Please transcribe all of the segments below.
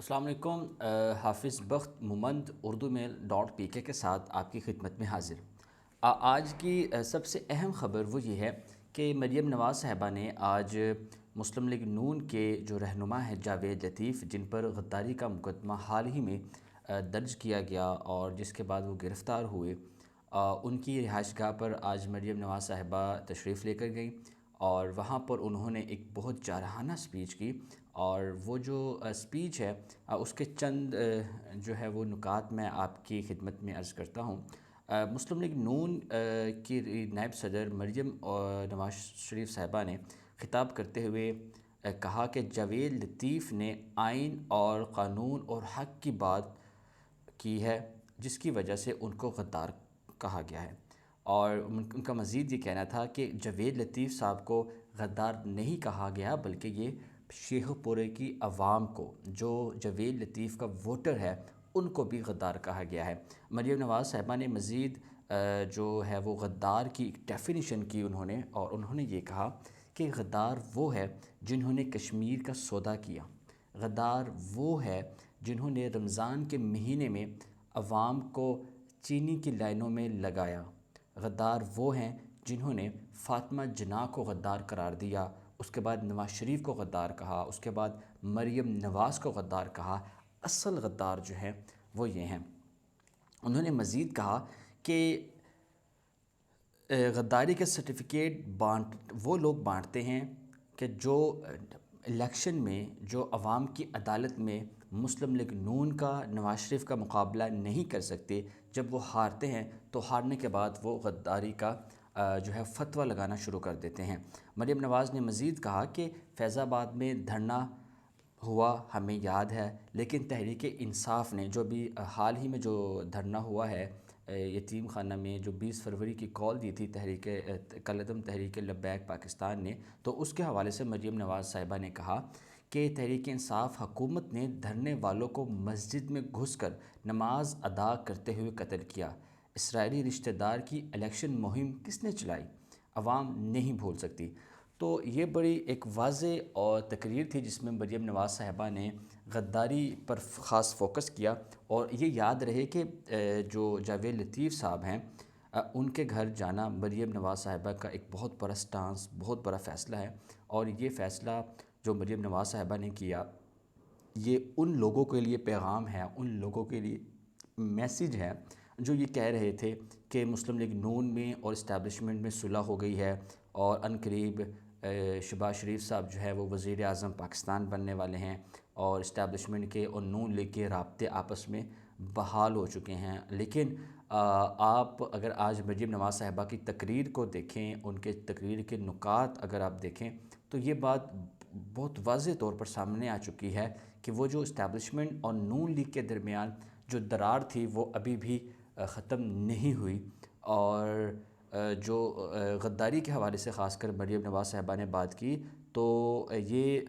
السلام علیکم۔ حافظ بخت مومند اردو میل .pk کے ساتھ آپ کی خدمت میں حاضر۔ آج کی سب سے اہم خبر وہ یہ ہے کہ مریم نواز صاحبہ نے آج مسلم لیگ نون کے جو رہنما ہیں جاوید لطیف، جن پر غداری کا مقدمہ حال ہی میں درج کیا گیا اور جس کے بعد وہ گرفتار ہوئے، ان کی رہائش گاہ پر آج مریم نواز صاحبہ تشریف لے کر گئیں اور وہاں پر انہوں نے ایک بہت جارحانہ سپیچ کی، اور وہ جو سپیچ ہے اس کے چند جو ہے وہ نکات میں آپ کی خدمت میں عرض کرتا ہوں۔ مسلم لیگ نون کی نائب صدر مریم نواز شریف صاحبہ نے خطاب کرتے ہوئے کہا کہ جاوید لطیف نے آئین اور قانون اور حق کی بات کی ہے، جس کی وجہ سے ان کو غدار کہا گیا ہے، اور ان کا مزید یہ کہنا تھا کہ جاوید لطیف صاحب کو غدار نہیں کہا گیا، بلکہ یہ شیخ پورے کی عوام کو، جو جاوید لطیف کا ووٹر ہے، ان کو بھی غدار کہا گیا ہے۔ مریم نواز صاحبہ نے مزید جو ہے وہ غدار کی ایک ڈیفینیشن کی اور انہوں نے یہ کہا کہ غدار وہ ہے جنہوں نے کشمیر کا سودا کیا، غدار وہ ہے جنہوں نے رمضان کے مہینے میں عوام کو چینی کی لائنوں میں لگایا، غدار وہ ہیں جنہوں نے فاطمہ جناح کو غدار قرار دیا، اس کے بعد نواز شریف کو غدار کہا، اس کے بعد مریم نواز کو غدار کہا۔ اصل غدار جو ہیں وہ یہ ہیں۔ انہوں نے مزید کہا کہ غداری کے سرٹیفکیٹ وہ لوگ بانٹتے ہیں کہ جو الیکشن میں، جو عوام کی عدالت میں مسلم لیگ نون کا، نواز شریف کا مقابلہ نہیں کر سکتے، جب وہ ہارتے ہیں تو ہارنے کے بعد وہ غداری کا جو ہے فتویٰ لگانا شروع کر دیتے ہیں۔ مریم نواز نے مزید کہا کہ فیض آباد میں دھرنا ہوا ہمیں یاد ہے، لیکن تحریک انصاف نے جو بھی حال ہی میں جو دھرنا ہوا ہے یتیم خانہ میں، جو 20 فروری کی کال دی تھی کالعدم تحریک لبیک پاکستان نے، تو اس کے حوالے سے مریم نواز صاحبہ نے کہا کہ تحریک انصاف حکومت نے دھرنے والوں کو مسجد میں گھس کر نماز ادا کرتے ہوئے قتل کیا۔ اسرائیلی رشتہ دار کی الیکشن مہم کس نے چلائی؟ عوام نہیں بھول سکتی۔ تو یہ بڑی ایک واضح اور تقریر تھی جس میں مریم نواز صاحبہ نے غداری پر خاص فوکس کیا، اور یہ یاد رہے کہ جو جاوید لطیف صاحب ہیں، ان کے گھر جانا مریم نواز صاحبہ کا ایک بہت بڑا سٹانس، بہت بڑا فیصلہ ہے، اور یہ فیصلہ جو مریم نواز صاحبہ نے کیا، یہ ان لوگوں کے لیے پیغام ہے، ان لوگوں کے لیے میسیج ہے جو یہ کہہ رہے تھے کہ مسلم لیگ نون میں اور اسٹیبلشمنٹ میں صلح ہو گئی ہے، اور عنقریب شہباز شریف صاحب جو ہے وہ وزیر اعظم پاکستان بننے والے ہیں، اور اسٹیبلشمنٹ کے اور نون لیگ کے رابطے آپس میں بحال ہو چکے ہیں۔ لیکن آپ اگر آج مریم نواز صاحبہ کی تقریر کو دیکھیں، ان کے تقریر کے نکات اگر آپ دیکھیں، تو یہ بات بہت واضح طور پر سامنے آ چکی ہے کہ وہ جو اسٹیبلشمنٹ اور نون لیگ کے درمیان جو درار تھی وہ ابھی بھی ختم نہیں ہوئی، اور جو غداری کے حوالے سے خاص کر مریم نواز صاحبہ نے بات کی، تو یہ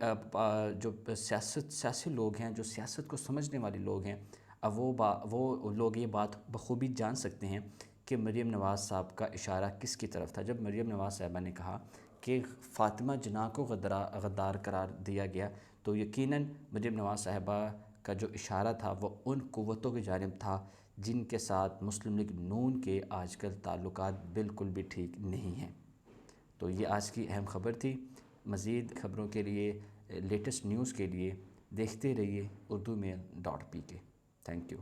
جو سیاسی لوگ ہیں، جو سیاست کو سمجھنے والے لوگ ہیں، اب وہ لوگ یہ بات بخوبی جان سکتے ہیں کہ مریم نواز صاحب کا اشارہ کس کی طرف تھا۔ جب مریم نواز صاحبہ نے کہا کہ فاطمہ جناح کو غدار قرار دیا گیا، تو یقیناً مریم نواز صاحبہ کا جو اشارہ تھا وہ ان قوتوں کی جانب تھا جن کے ساتھ مسلم لیگ نون کے آج کل تعلقات بالکل بھی ٹھیک نہیں ہیں۔ تو یہ آج کی اہم خبر تھی۔ مزید خبروں کے لیے، لیٹسٹ نیوز کے لیے دیکھتے رہیے اردو میل .pk۔ Thank you.